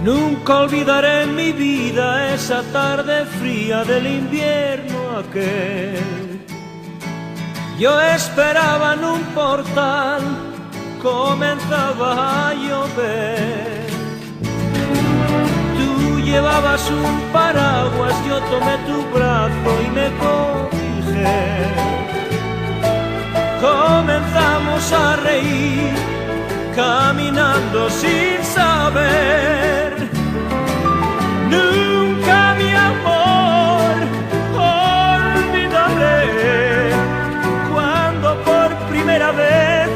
Nunca olvidaré en mi vida esa tarde fría del invierno aquel. Yo esperaba en un portal, comenzaba a llover. Tú llevabas un paraguas, yo tomé tu brazo y me cobijé. Comenzamos a reír, caminando sin saber. Nunca, mi amor, olvidaré cuando por primera vez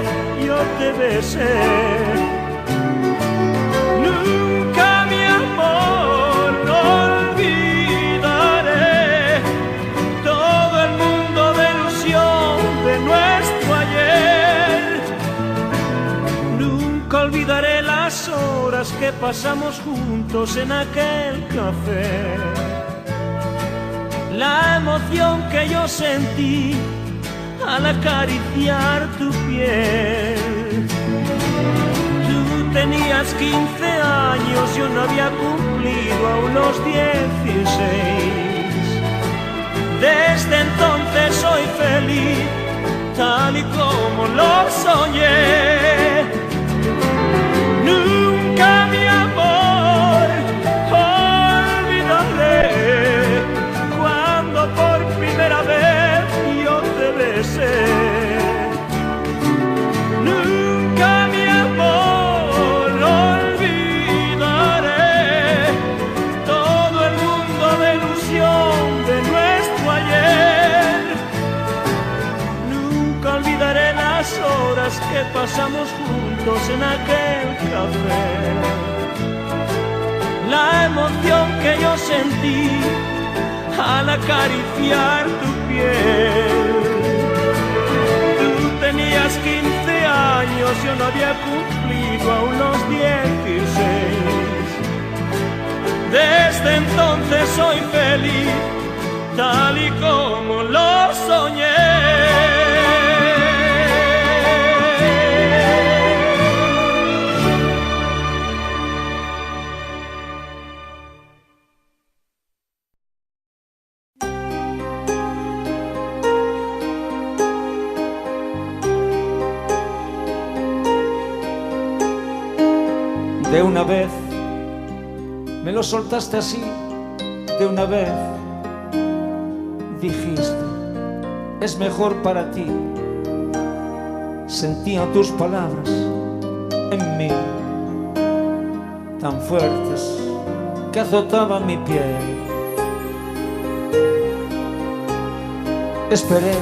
yo te besé. Nunca, mi amor, olvidaré todo el mundo de ilusión de nuestro ayer. Nunca olvidaré las horas que pasamos juntos en aquel café. La emoción que yo sentí al acariciar tu piel. Tú tenías 15 años, yo no había cumplido aún los 16. Desde entonces soy feliz, tal y como lo soñé. Nunca, mi amor, olvidaré cuando por primera vez yo te besé. Nunca, mi amor, olvidaré todo el mundo de ilusión de nuestro ayer. Nunca olvidaré las horas que pasamos juntos en aquel café. La emoción que yo sentí al acariciar tu piel. Tú tenías 15 años, yo no había cumplido aún los 16. Desde entonces soy feliz, tal y como lo soñé. De una vez me lo soltaste así, de una vez dijiste, es mejor para ti. Sentía tus palabras en mí, tan fuertes que azotaban mi piel. Esperé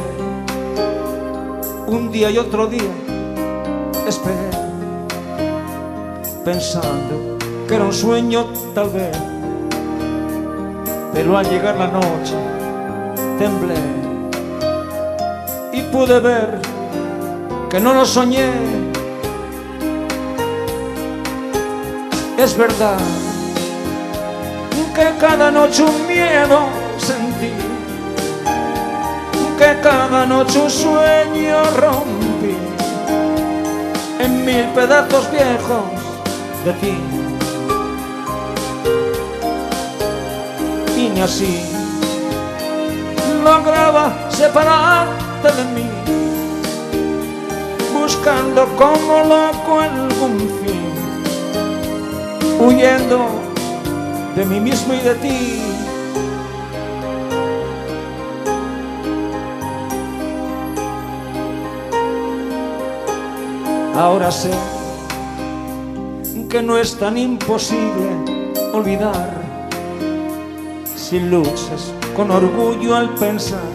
un día y otro día, esperé, pensando que era un sueño tal vez, pero al llegar la noche temblé y pude ver que no lo soñé. Es verdad que cada noche un miedo sentí, que cada noche un sueño rompí en 1000 pedazos viejos de ti, y ni así lograba separarte de mí, buscando como loco algún fin, huyendo de mí mismo y de ti. Ahora sé que no es tan imposible olvidar si luchas con orgullo al pensar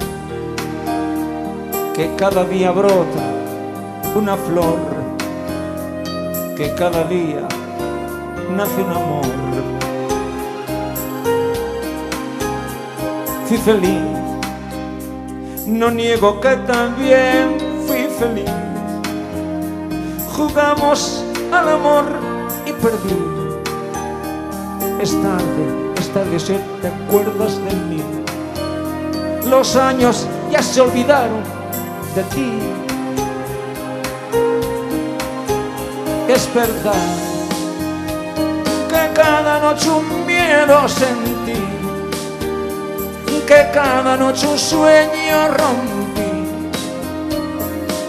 que cada día brota una flor, que cada día nace un amor. Fui feliz, no niego que también fui feliz. Jugamos al amor y perdí. Es tarde si te acuerdas de mí. Los años ya se olvidaron de ti. Es verdad que cada cada noche un miedo sentí, que cada noche un sueño rompí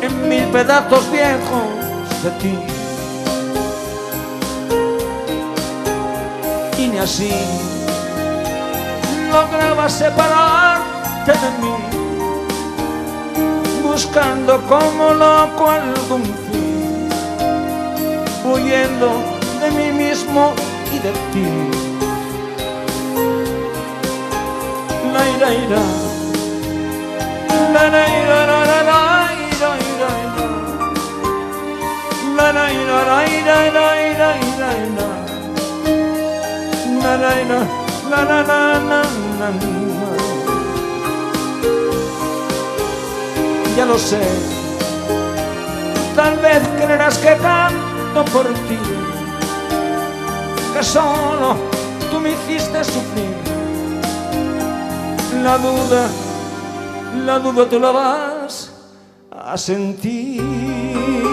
en mil pedazos viejos de ti. Y ni así lograba separarte de mí, buscando como loco algún fin, huyendo de mí mismo y de ti. La ira, ira, la ira, la ira, la ira, la ira, la ira, la ira, la ira, la la la la la. Ya lo sé, tal vez creerás que canto por ti, que solo tú me hiciste sufrir. La duda tú la vas a sentir.